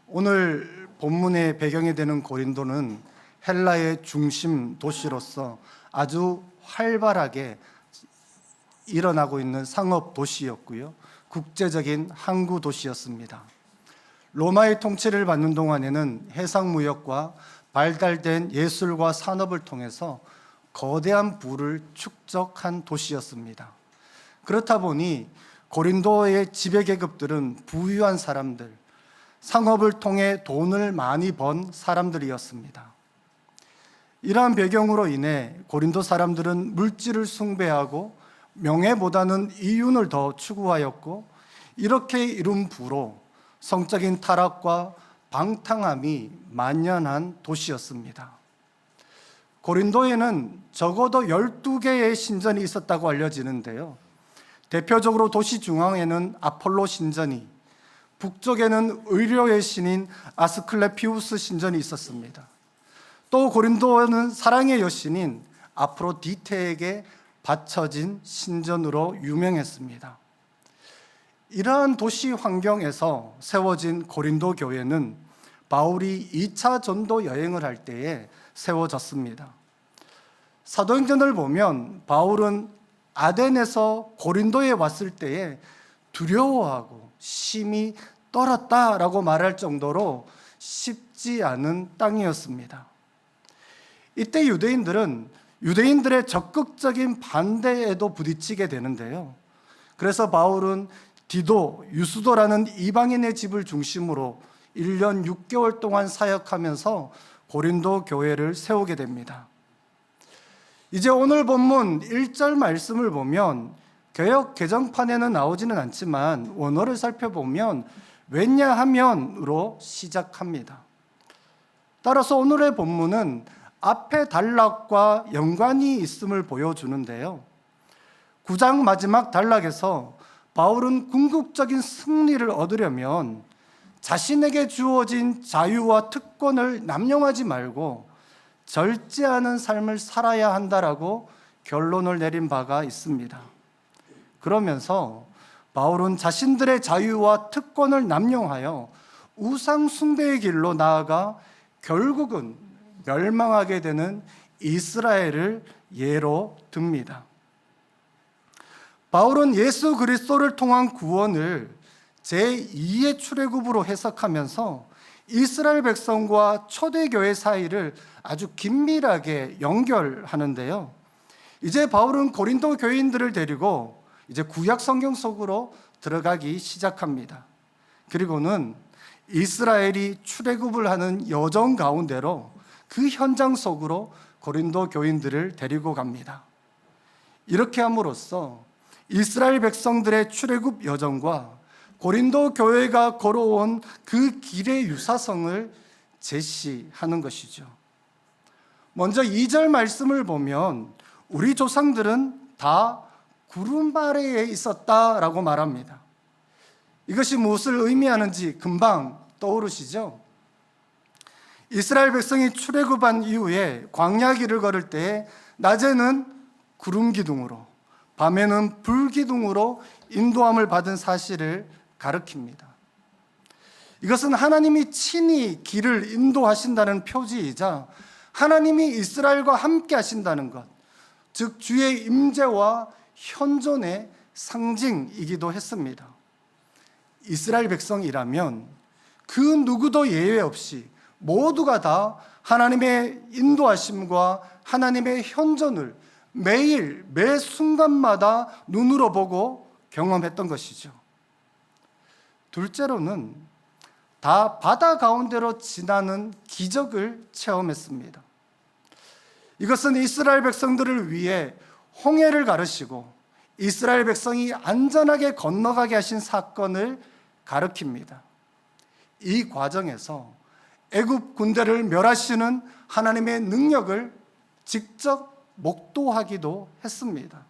오늘 본문의 배경이 되는 고린도는 헬라의 중심 도시로서 아주 활발하게 일어나고 있는 상업 도시였고요. 국제적인 항구 도시였습니다. 로마의 통치를 받는 동안에는 해상무역과 발달된 예술과 산업을 통해서 거대한 부를 축적한 도시였습니다. 그렇다 보니 고린도의 지배계급들은 부유한 사람들, 상업을 통해 돈을 많이 번 사람들이었습니다. 이러한 배경으로 인해 고린도 사람들은 물질을 숭배하고 명예보다는 이윤을 더 추구하였고, 이렇게 이룬 부로 성적인 타락과 방탕함이 만연한 도시였습니다. 고린도에는 적어도 12개의 신전이 있었다고 알려지는데요. 대표적으로 도시 중앙에는 아폴로 신전이, 북쪽에는 의료의 신인 아스클레피우스 신전이 있었습니다. 또 고린도는 사랑의 여신인 아프로디테에게 바쳐진 신전으로 유명했습니다. 이러한 도시 환경에서 세워진 고린도 교회는 바울이 2차 전도 여행을 할 때에 세워졌습니다. 사도행전을 보면 바울은 아덴에서 고린도에 왔을 때에 두려워하고 심히 떨었다라고 말할 정도로 쉽지 않은 땅이었습니다. 이때 유대인들의 적극적인 반대에도 부딪히게 되는데요. 그래서 바울은 디도, 유스도라는 이방인의 집을 중심으로 1년 6개월 동안 사역하면서 고린도 교회를 세우게 됩니다. 이제 오늘 본문 1절 말씀을 보면 개역 개정판에는 나오지는 않지만 원어를 살펴보면 왜냐하면으로 시작합니다. 따라서 오늘의 본문은 앞의 단락과 연관이 있음을 보여주는데요. 9장 마지막 단락에서 바울은 궁극적인 승리를 얻으려면 자신에게 주어진 자유와 특권을 남용하지 말고 절제하는 삶을 살아야 한다라고 결론을 내린 바가 있습니다. 그러면서 바울은 자신들의 자유와 특권을 남용하여 우상 숭배의 길로 나아가 결국은 멸망하게 되는 이스라엘을 예로 듭니다. 바울은 예수 그리스도를 통한 구원을 제2의 출애굽으로 해석하면서 이스라엘 백성과 초대교회 사이를 아주 긴밀하게 연결하는데요. 이제 바울은 고린도 교인들을 데리고 이제 구약 성경 속으로 들어가기 시작합니다. 그리고는 이스라엘이 출애굽을 하는 여정 가운데로 그 현장 속으로 고린도 교인들을 데리고 갑니다. 이렇게 함으로써 이스라엘 백성들의 출애굽 여정과 고린도 교회가 걸어온 그 길의 유사성을 제시하는 것이죠. 먼저 2절 말씀을 보면 우리 조상들은 다 구름 아래에 있었다라고 말합니다. 이것이 무엇을 의미하는지 금방 떠오르시죠? 이스라엘 백성이 출애굽한 이후에 광야 길을 걸을 때 낮에는 구름 기둥으로, 밤에는 불 기둥으로 인도함을 받은 사실을 가리킵니다. 이것은 하나님이 친히 길을 인도하신다는 표지이자 하나님이 이스라엘과 함께 하신다는 것, 즉 주의 임재와 현존의 상징이기도 했습니다. 이스라엘 백성이라면 그 누구도 예외 없이 모두가 다 하나님의 인도하심과 하나님의 현존을 매일 매 순간마다 눈으로 보고 경험했던 것이죠. 둘째로는 다 바다 가운데로 지나는 기적을 체험했습니다. 이것은 이스라엘 백성들을 위해 홍해를 가르시고 이스라엘 백성이 안전하게 건너가게 하신 사건을 가리킵니다. 이 과정에서 애굽 군대를 멸하시는 하나님의 능력을 직접 목도하기도 했습니다.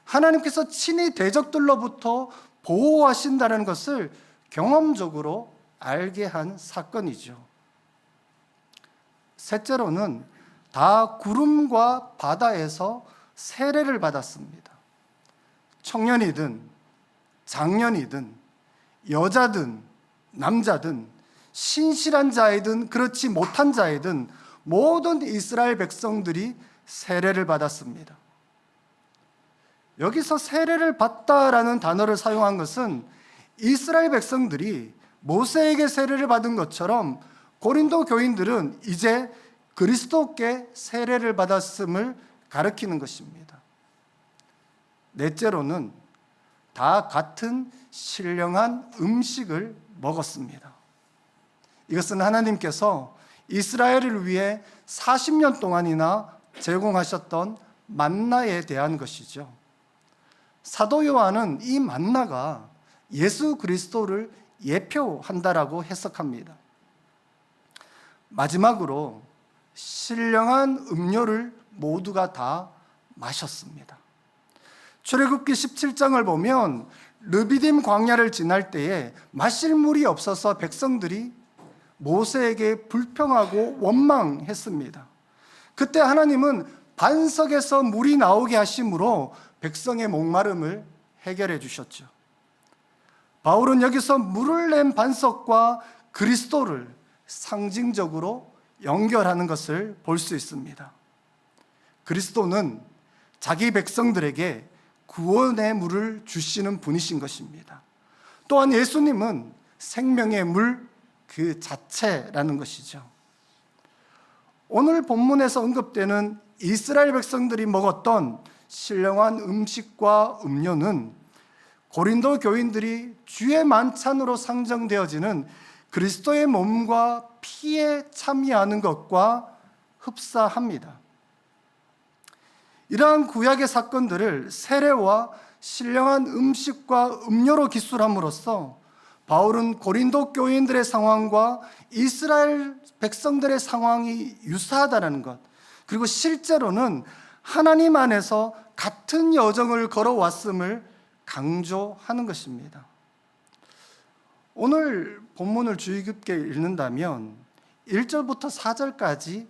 하나님께서 친히 대적들로부터 보호하신다는 것을 경험적으로 알게 한 사건이죠. 셋째로는 다 구름과 바다에서 세례를 받았습니다. 청년이든 장년이든 여자든 남자든 신실한 자이든 그렇지 못한 자이든 모든 이스라엘 백성들이 세례를 받았습니다. 여기서 세례를 받다라는 단어를 사용한 것은 이스라엘 백성들이 모세에게 세례를 받은 것처럼 고린도 교인들은 이제 그리스도께 세례를 받았음을 가리키는 것입니다. 넷째로는 다 같은 신령한 음식을 먹었습니다. 이것은 하나님께서 이스라엘을 위해 40년 동안이나 제공하셨던 만나에 대한 것이죠. 사도 요한은 이 만나가 예수 그리스도를 예표한다라고 해석합니다. 마지막으로 신령한 음료를 모두가 다 마셨습니다. 출애굽기 17장을 보면 르비딤 광야를 지날 때에 마실 물이 없어서 백성들이 모세에게 불평하고 원망했습니다. 그때 하나님은 반석에서 물이 나오게 하심으로 백성의 목마름을 해결해 주셨죠. 바울은 여기서 물을 낸 반석과 그리스도를 상징적으로 연결하는 것을 볼 수 있습니다. 그리스도는 자기 백성들에게 구원의 물을 주시는 분이신 것입니다. 또한 예수님은 생명의 물 그 자체라는 것이죠. 오늘 본문에서 언급되는 이스라엘 백성들이 먹었던 신령한 음식과 음료는 고린도 교인들이 주의 만찬으로 상정되어지는 그리스도의 몸과 피에 참여하는 것과 흡사합니다. 이러한 구약의 사건들을 세례와 신령한 음식과 음료로 기술함으로써 바울은 고린도 교인들의 상황과 이스라엘 백성들의 상황이 유사하다는 것, 그리고 실제로는 하나님 안에서 같은 여정을 걸어왔음을 강조하는 것입니다. 오늘 본문을 주의 깊게 읽는다면 1절부터 4절까지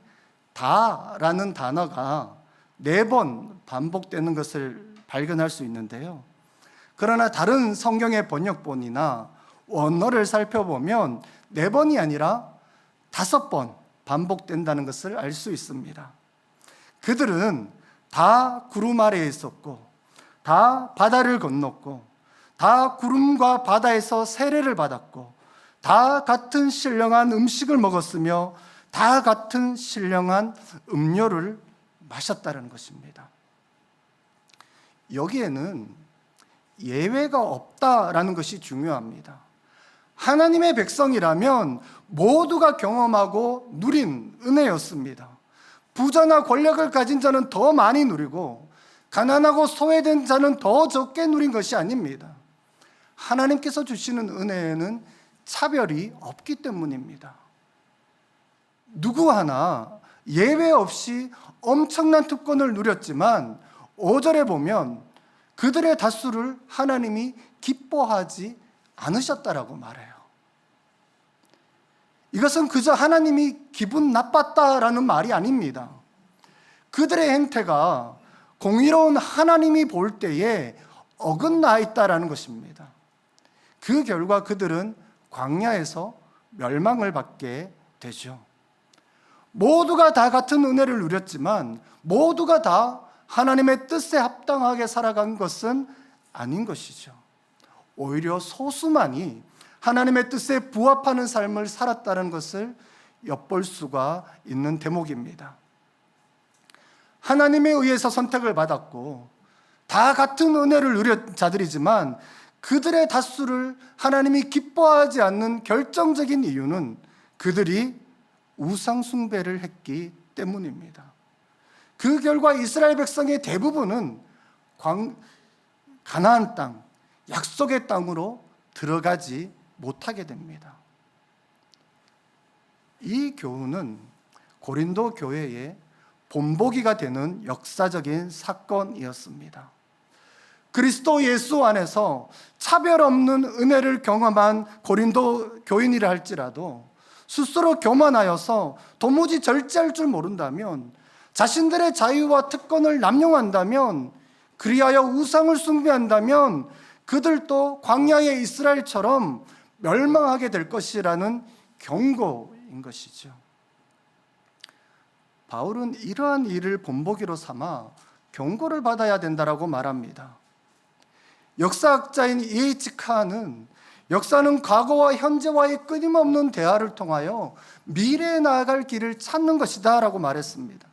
다라는 단어가 4번 반복되는 것을 발견할 수 있는데요. 그러나 다른 성경의 번역본이나 원어를 살펴보면 4번이 아니라 5번 반복된다는 것을 알 수 있습니다. 그들은 다 구름 아래에 있었고 다 바다를 건넜고 다 구름과 바다에서 세례를 받았고 다 같은 신령한 음식을 먹었으며 다 같은 신령한 음료를 마셨다는 것입니다. 여기에는 예외가 없다라는 것이 중요합니다. 하나님의 백성이라면 모두가 경험하고 누린 은혜였습니다. 부자나 권력을 가진 자는 더 많이 누리고 가난하고 소외된 자는 더 적게 누린 것이 아닙니다. 하나님께서 주시는 은혜에는 차별이 없기 때문입니다. 누구 하나 예외 없이 엄청난 특권을 누렸지만 5절에 보면 그들의 다수를 하나님이 기뻐하지 않으셨다라고 말해요. 이것은 그저 하나님이 기분 나빴다라는 말이 아닙니다. 그들의 행태가 공의로운 하나님이 볼 때에 어긋나 있다라는 것입니다. 그 결과 그들은 광야에서 멸망을 받게 되죠. 모두가 다 같은 은혜를 누렸지만 모두가 다 하나님의 뜻에 합당하게 살아간 것은 아닌 것이죠. 오히려 소수만이 하나님의 뜻에 부합하는 삶을 살았다는 것을 엿볼 수가 있는 대목입니다. 하나님에 의해서 선택을 받았고 다 같은 은혜를 누린 자들이지만 그들의 다수를 하나님이 기뻐하지 않는 결정적인 이유는 그들이 우상 숭배를 했기 때문입니다. 그 결과 이스라엘 백성의 대부분은 가나안 땅, 약속의 땅으로 들어가지 못하게 됩니다. 이 교훈은 고린도 교회의 본보기가 되는 역사적인 사건이었습니다. 그리스도 예수 안에서 차별 없는 은혜를 경험한 고린도 교인이라 할지라도 스스로 교만하여서 도무지 절제할 줄 모른다면, 자신들의 자유와 특권을 남용한다면, 그리하여 우상을 숭배한다면 그들도 광야의 이스라엘처럼 멸망하게 될 것이라는 경고인 것이죠. 바울은 이러한 일을 본보기로 삼아 경고를 받아야 된다라고 말합니다. 역사학자인 E.H. 칸은 역사는 과거와 현재와의 끊임없는 대화를 통하여 미래에 나아갈 길을 찾는 것이다 라고 말했습니다.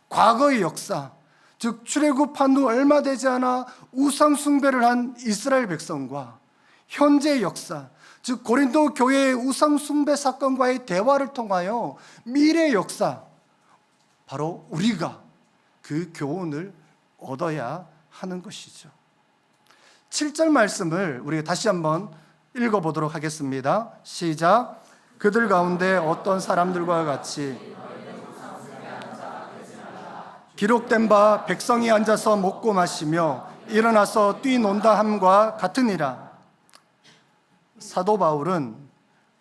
과거의 역사, 즉 출애굽한 후 얼마 되지 않아 우상 숭배를 한 이스라엘 백성과 현재의 역사, 즉 고린도 교회의 우상 숭배 사건과의 대화를 통하여 미래의 역사, 바로 우리가 그 교훈을 얻어야 하는 것이죠. 7절 말씀을 우리가 다시 한번 읽어보도록 하겠습니다. 시작. 그들 가운데 어떤 사람들과 같이 기록된 바 백성이 앉아서 먹고 마시며 일어나서 뛰논다 함과 같으니라. 사도 바울은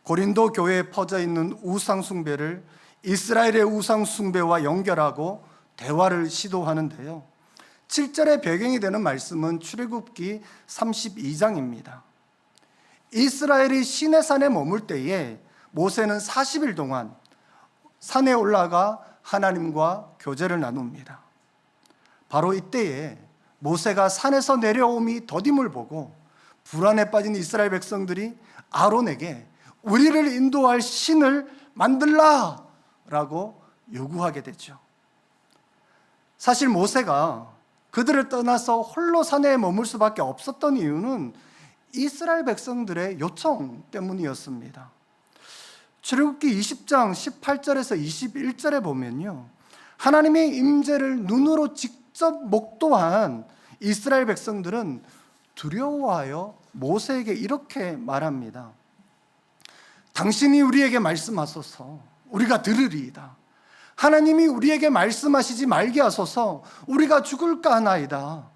고린도 교회에 퍼져 있는 우상 숭배를 이스라엘의 우상 숭배와 연결하고 대화를 시도하는데요. 7절의 배경이 되는 말씀은 출애굽기 32장입니다. 이스라엘이 시내산에 머물 때에 모세는 40일 동안 산에 올라가 하나님과 교제를 나눕니다. 바로 이때에 모세가 산에서 내려옴이 더딤을 보고 불안에 빠진 이스라엘 백성들이 아론에게 우리를 인도할 신을 만들라 라고 요구하게 되죠. 사실 모세가 그들을 떠나서 홀로 산에 머물 수밖에 없었던 이유는 이스라엘 백성들의 요청 때문이었습니다. 출애굽기 20장 18절에서 21절에 보면요, 하나님의 임재를 눈으로 직접 목도한 이스라엘 백성들은 두려워하여 모세에게 이렇게 말합니다. 당신이 우리에게 말씀하소서 우리가 들으리이다. 하나님이 우리에게 말씀하시지 말게 하소서 우리가 죽을까 하나이다.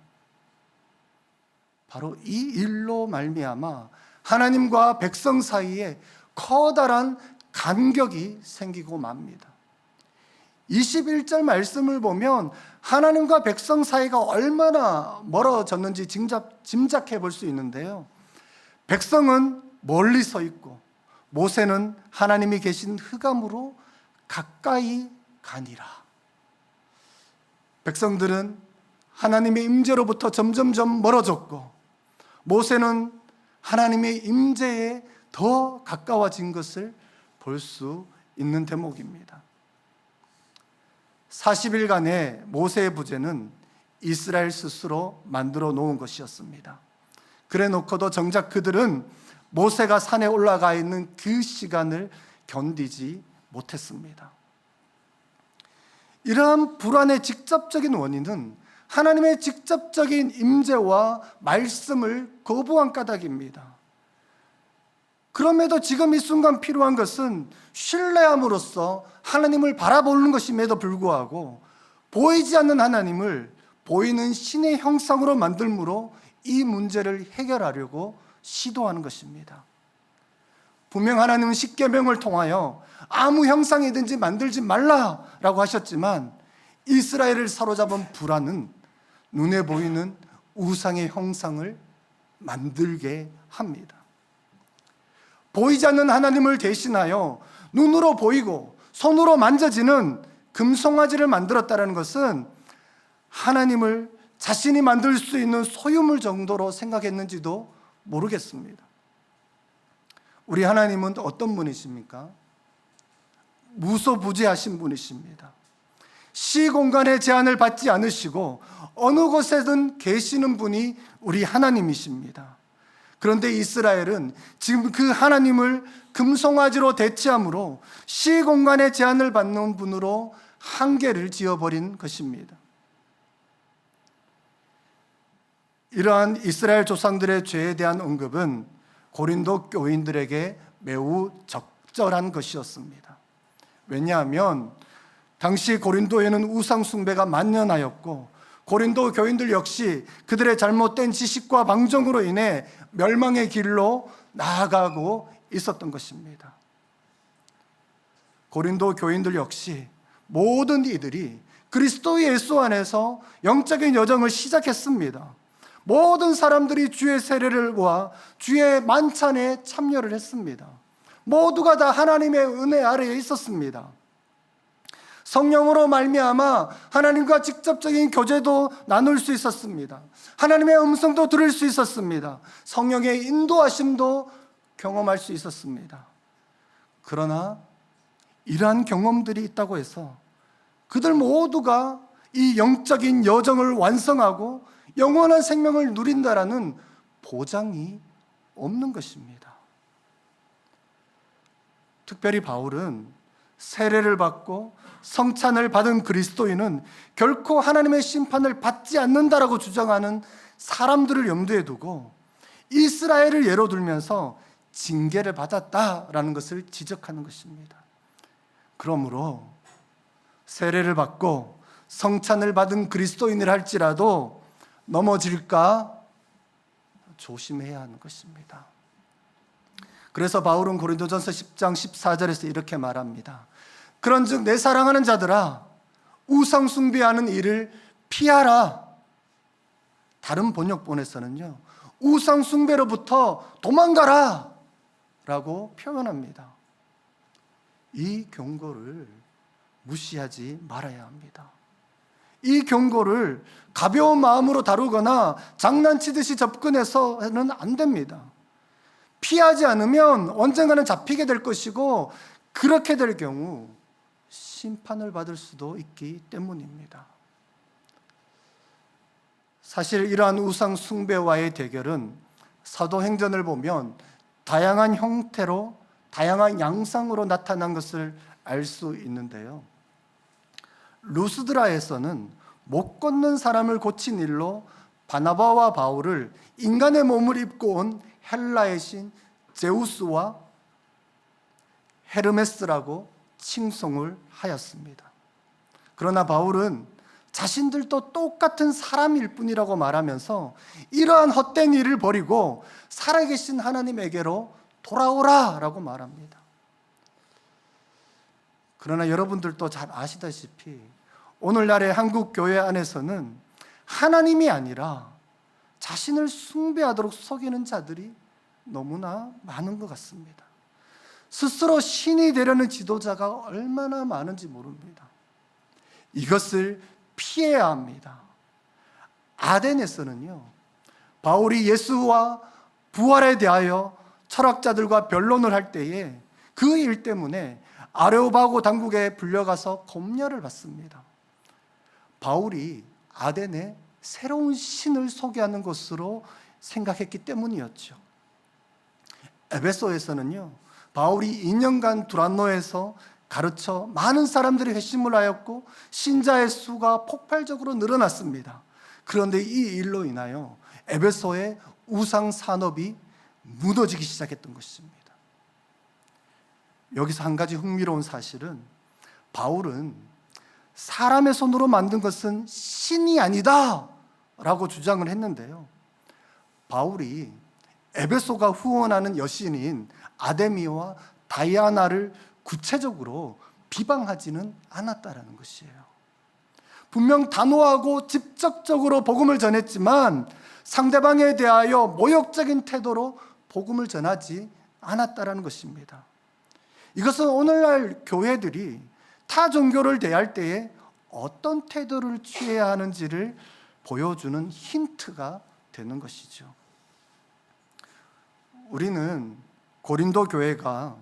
바로 이 일로 말미암아 하나님과 백성 사이에 커다란 간격이 생기고 맙니다. 21절 말씀을 보면 하나님과 백성 사이가 얼마나 멀어졌는지 짐작해 볼 수 있는데요. 백성은 멀리 서 있고 모세는 하나님이 계신 흑암으로 가까이 가니라. 백성들은 하나님의 임재로부터 점점점 멀어졌고 모세는 하나님의 임재에 더 가까워진 것을 볼 수 있는 대목입니다. 40일간의 모세의 부재는 이스라엘 스스로 만들어 놓은 것이었습니다. 그래 놓고도 정작 그들은 모세가 산에 올라가 있는 그 시간을 견디지 못했습니다. 이러한 불안의 직접적인 원인은 하나님의 직접적인 임재와 말씀을 거부한 까닭입니다. 그럼에도 지금 이 순간 필요한 것은 신뢰함으로써 하나님을 바라보는 것임에도 불구하고 보이지 않는 하나님을 보이는 신의 형상으로 만들므로 이 문제를 해결하려고 시도하는 것입니다. 분명 하나님은 십계명을 통하여 아무 형상이든지 만들지 말라라고 하셨지만 이스라엘을 사로잡은 불안은 눈에 보이는 우상의 형상을 만들게 합니다. 보이지 않는 하나님을 대신하여 눈으로 보이고 손으로 만져지는 금송아지를 만들었다는 것은 하나님을 자신이 만들 수 있는 소유물 정도로 생각했는지도 모르겠습니다. 우리 하나님은 어떤 분이십니까? 무소부지하신 분이십니다. 시공간의 제한을 받지 않으시고 어느 곳에든 계시는 분이 우리 하나님이십니다. 그런데 이스라엘은 지금 그 하나님을 금송아지로 대체함으로 시공간의 제한을 받는 분으로 한계를 지어버린 것입니다. 이러한 이스라엘 조상들의 죄에 대한 언급은 고린도 교인들에게 매우 적절한 것이었습니다. 왜냐하면 당시 고린도에는 우상 숭배가 만연하였고 고린도 교인들 역시 그들의 잘못된 지식과 방종으로 인해 멸망의 길로 나아가고 있었던 것입니다. 고린도 교인들 역시 모든 이들이 그리스도 예수 안에서 영적인 여정을 시작했습니다. 모든 사람들이 주의 세례를과 주의 만찬에 참여를 했습니다. 모두가 다 하나님의 은혜 아래에 있었습니다. 성령으로 말미암아 하나님과 직접적인 교제도 나눌 수 있었습니다. 하나님의 음성도 들을 수 있었습니다. 성령의 인도하심도 경험할 수 있었습니다. 그러나 이러한 경험들이 있다고 해서 그들 모두가 이 영적인 여정을 완성하고 영원한 생명을 누린다라는 보장이 없는 것입니다. 특별히 바울은 세례를 받고 성찬을 받은 그리스도인은 결코 하나님의 심판을 받지 않는다라고 주장하는 사람들을 염두에 두고 이스라엘을 예로 들면서 징계를 받았다라는 것을 지적하는 것입니다. 그러므로 세례를 받고 성찬을 받은 그리스도인을 할지라도 넘어질까 조심해야 하는 것입니다. 그래서 바울은 고린도전서 10장 14절에서 이렇게 말합니다. 그런즉 내 사랑하는 자들아, 우상 숭배하는 일을 피하라. 다른 번역본에서는요, 우상 숭배로부터 도망가라 라고 표현합니다. 이 경고를 무시하지 말아야 합니다. 이 경고를 가벼운 마음으로 다루거나 장난치듯이 접근해서는 안 됩니다. 피하지 않으면 언젠가는 잡히게 될 것이고, 그렇게 될 경우 심판을 받을 수도 있기 때문입니다. 사실 이러한 우상 숭배와의 대결은 사도행전을 보면 다양한 형태로, 다양한 양상으로 나타난 것을 알 수 있는데요. 루스드라에서는 못 걷는 사람을 고친 일로 바나바와 바울을 인간의 몸을 입고 온 헬라의 신 제우스와 헤르메스라고 칭송을 하였습니다. 그러나 바울은 자신들도 똑같은 사람일 뿐이라고 말하면서 이러한 헛된 일을 버리고 살아계신 하나님에게로 돌아오라라고 말합니다. 그러나 여러분들도 잘 아시다시피 오늘날의 한국 교회 안에서는 하나님이 아니라 자신을 숭배하도록 속이는 자들이 너무나 많은 것 같습니다. 스스로 신이 되려는 지도자가 얼마나 많은지 모릅니다. 이것을 피해야 합니다. 아덴에서는요, 바울이 예수와 부활에 대하여 철학자들과 변론을 할 때에 그 일 때문에 아레오바고 당국에 불려가서 검열을 받습니다. 바울이 아덴에 새로운 신을 소개하는 것으로 생각했기 때문이었죠. 에베소에서는요, 바울이 2년간 두란노에서 가르쳐 많은 사람들이 회심을 하였고 신자의 수가 폭발적으로 늘어났습니다. 그런데 이 일로 인하여 에베소의 우상 산업이 무너지기 시작했던 것입니다. 여기서 한 가지 흥미로운 사실은 바울은 사람의 손으로 만든 것은 신이 아니다 라고 주장을 했는데요, 바울이 에베소가 후원하는 여신인 아데미와 다이아나를 구체적으로 비방하지는 않았다라는 것이에요. 분명 단호하고 직접적으로 복음을 전했지만 상대방에 대하여 모욕적인 태도로 복음을 전하지 않았다라는 것입니다. 이것은 오늘날 교회들이 타 종교를 대할 때에 어떤 태도를 취해야 하는지를 보여주는 힌트가 되는 것이죠. 우리는 고린도 교회가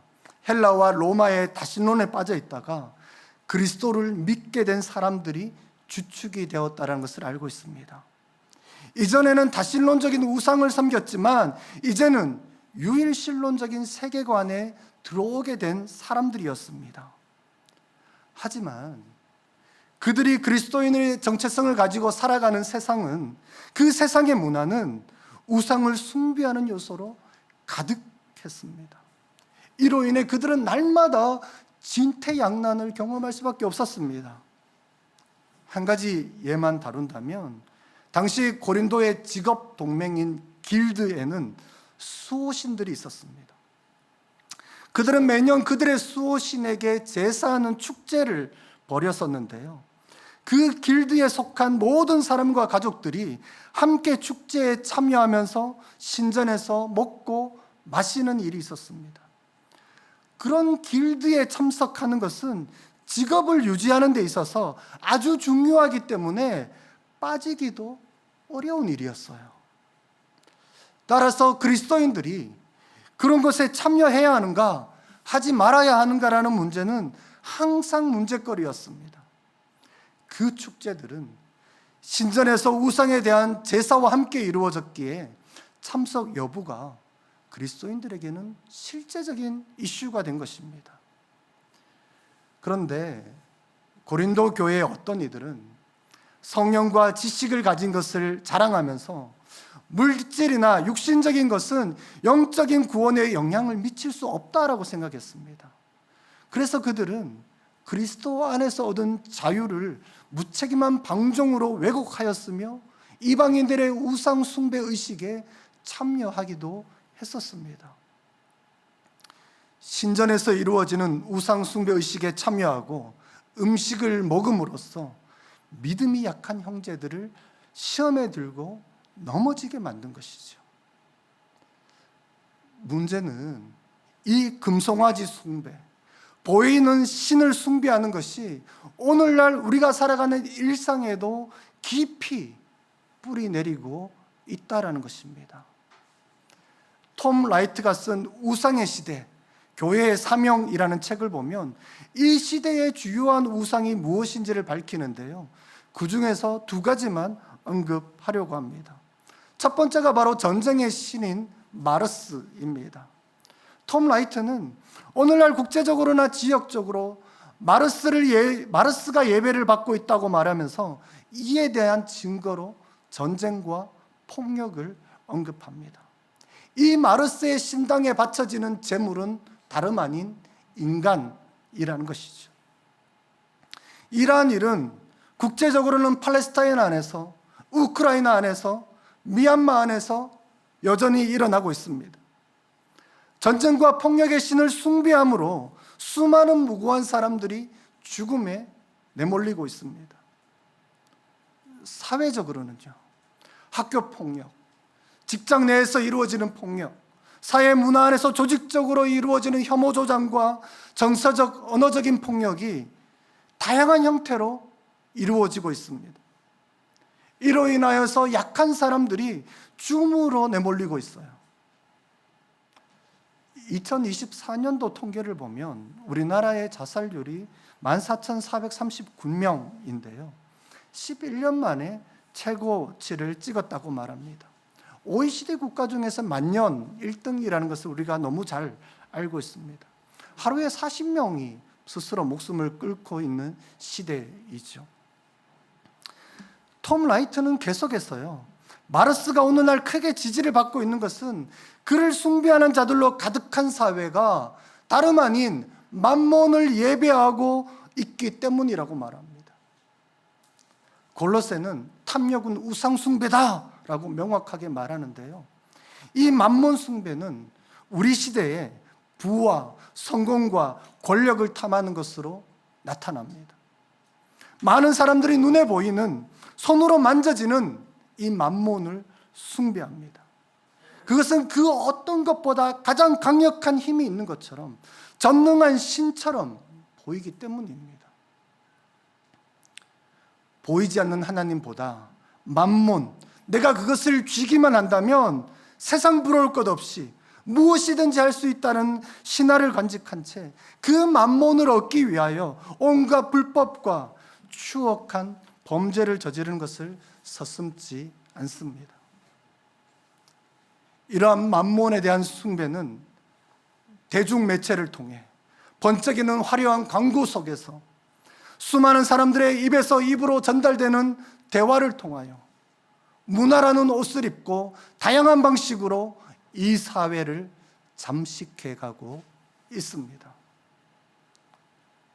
헬라와 로마의 다신론에 빠져 있다가 그리스도를 믿게 된 사람들이 주축이 되었다는 것을 알고 있습니다. 이전에는 다신론적인 우상을 섬겼지만 이제는 유일신론적인 세계관에 들어오게 된 사람들이었습니다. 하지만 그들이 그리스도인의 정체성을 가지고 살아가는 세상은, 그 세상의 문화는 우상을 숭배하는 요소로 가득했습니다. 이로 인해 그들은 날마다 진퇴양난을 경험할 수밖에 없었습니다. 한 가지 예만 다룬다면 당시 고린도의 직업 동맹인 길드에는 수호신들이 있었습니다. 그들은 매년 그들의 수호신에게 제사하는 축제를 벌였었는데요, 그 길드에 속한 모든 사람과 가족들이 함께 축제에 참여하면서 신전에서 먹고 마시는 일이 있었습니다. 그런 길드에 참석하는 것은 직업을 유지하는 데 있어서 아주 중요하기 때문에 빠지기도 어려운 일이었어요. 따라서 그리스도인들이 그런 것에 참여해야 하는가, 하지 말아야 하는가라는 문제는 항상 문제거리였습니다. 그 축제들은 신전에서 우상에 대한 제사와 함께 이루어졌기에 참석 여부가 그리스도인들에게는 실제적인 이슈가 된 것입니다. 그런데 고린도 교회의 어떤 이들은 성령과 지식을 가진 것을 자랑하면서 물질이나 육신적인 것은 영적인 구원에 영향을 미칠 수 없다라고 생각했습니다. 그래서 그들은 그리스도 안에서 얻은 자유를 무책임한 방종으로 왜곡하였으며 이방인들의 우상 숭배 의식에 참여하기도 했었습니다. 신전에서 이루어지는 우상 숭배 의식에 참여하고 음식을 먹음으로써 믿음이 약한 형제들을 시험에 들고 넘어지게 만든 것이죠. 문제는 이 금송아지 숭배, 보이는 신을 숭배하는 것이 오늘날 우리가 살아가는 일상에도 깊이 뿌리 내리고 있다라는 것입니다. 톰 라이트가 쓴 우상의 시대, 교회의 사명이라는 책을 보면 이 시대의 주요한 우상이 무엇인지를 밝히는데요, 그 중에서 두 가지만 언급하려고 합니다. 첫 번째가 바로 전쟁의 신인 마르스입니다. 톰 라이트는 오늘날 국제적으로나 지역적으로 마르스가 예배를 받고 있다고 말하면서 이에 대한 증거로 전쟁과 폭력을 언급합니다. 이 마르스의 신당에 바쳐지는 제물은 다름 아닌 인간이라는 것이죠. 이러한 일은 국제적으로는 팔레스타인 안에서, 우크라이나 안에서, 미얀마 안에서 여전히 일어나고 있습니다. 전쟁과 폭력의 신을 숭배함으로 수많은 무고한 사람들이 죽음에 내몰리고 있습니다. 사회적으로는요, 학교 폭력, 직장 내에서 이루어지는 폭력, 사회 문화 안에서 조직적으로 이루어지는 혐오 조장과 정서적, 언어적인 폭력이 다양한 형태로 이루어지고 있습니다. 이로 인하여서 약한 사람들이 죽음으로 내몰리고 있어요. 2024년도 통계를 보면 우리나라의 자살률이 14,439명인데요. 11년 만에 최고치를 찍었다고 말합니다. OECD 국가 중에서 만년 1등이라는 것을 우리가 너무 잘 알고 있습니다. 하루에 40명이 스스로 목숨을 끊고 있는 시대이죠. 톰 라이트는 계속해서요, 마르스가 오늘날 크게 지지를 받고 있는 것은 그를 숭배하는 자들로 가득한 사회가 다름 아닌 만몬을 예배하고 있기 때문이라고 말합니다. 골로새는 탐욕은 우상 숭배다라고 명확하게 말하는데요, 이 만몬 숭배는 우리 시대에 부와 성공과 권력을 탐하는 것으로 나타납니다. 많은 사람들이 눈에 보이는, 손으로 만져지는 이 만몬을 숭배합니다. 그것은 그 어떤 것보다 가장 강력한 힘이 있는 것처럼, 전능한 신처럼 보이기 때문입니다. 보이지 않는 하나님보다 만몬, 내가 그것을 쥐기만 한다면 세상 부러울 것 없이 무엇이든지 할 수 있다는 신화를 간직한 채 그 만몬을 얻기 위하여 온갖 불법과 추악한 범죄를 저지르는 것을 서슴지 않습니다. 이러한 만몬에 대한 숭배는 대중매체를 통해 번쩍이는 화려한 광고 속에서 수많은 사람들의 입에서 입으로 전달되는 대화를 통하여 문화라는 옷을 입고 다양한 방식으로 이 사회를 잠식해가고 있습니다.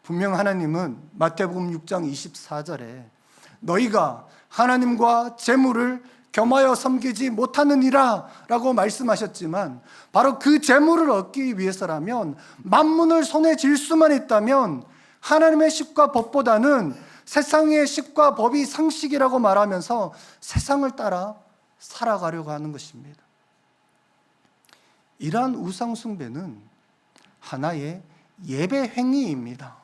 분명 하나님은 마태복음 6장 24절에 너희가 하나님과 재물을 겸하여 섬기지 못하느니라 라고 말씀하셨지만, 바로 그 재물을 얻기 위해서라면, 만문을 손에 쥘 수만 있다면 하나님의 십과 법보다는 세상의 십과 법이 상식이라고 말하면서 세상을 따라 살아가려고 하는 것입니다. 이러한 우상 숭배는 하나의 예배 행위입니다.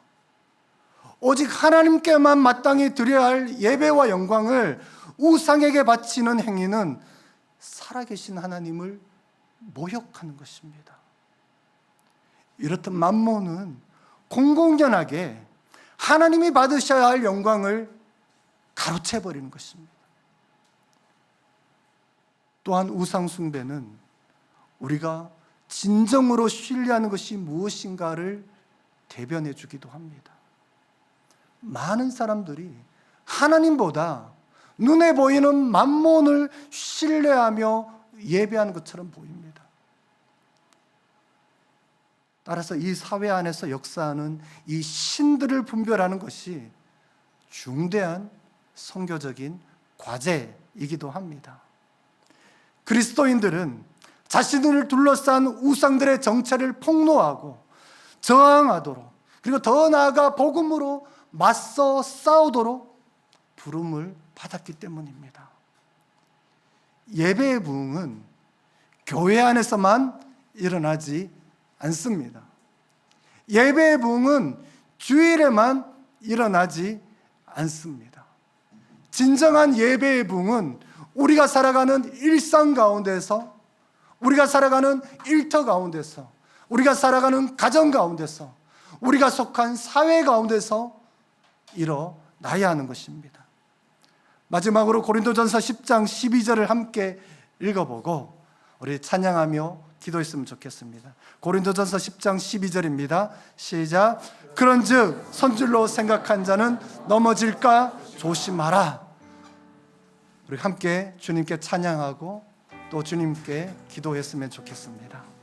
오직 하나님께만 마땅히 드려야 할 예배와 영광을 우상에게 바치는 행위는 살아계신 하나님을 모욕하는 것입니다. 이렇듯 만몬은 공공연하게 하나님이 받으셔야 할 영광을 가로채버리는 것입니다. 또한 우상 숭배는 우리가 진정으로 신뢰하는 것이 무엇인가를 대변해 주기도 합니다. 많은 사람들이 하나님보다 눈에 보이는 만몬을 신뢰하며 예배하는 것처럼 보입니다. 따라서 이 사회 안에서 역사하는 이 신들을 분별하는 것이 중대한 선교적인 과제이기도 합니다. 그리스도인들은 자신을 둘러싼 우상들의 정체를 폭로하고 저항하도록, 그리고 더 나아가 복음으로 맞서 싸우도록 부름을 받았기 때문입니다. 예배의 부흥은 교회 안에서만 일어나지 않습니다. 예배의 부흥은 주일에만 일어나지 않습니다. 진정한 예배의 부흥은 우리가 살아가는 일상 가운데서, 우리가 살아가는 일터 가운데서, 우리가 살아가는 가정 가운데서, 우리가 속한 사회 가운데서 일어나야 하는 것입니다. 마지막으로 고린도전서 10장 12절을 함께 읽어보고 우리 찬양하며 기도했으면 좋겠습니다. 고린도전서 10장 12절입니다. 시작. 그런즉 선줄로 생각한 자는 넘어질까 조심하라. 우리 함께 주님께 찬양하고 또 주님께 기도했으면 좋겠습니다.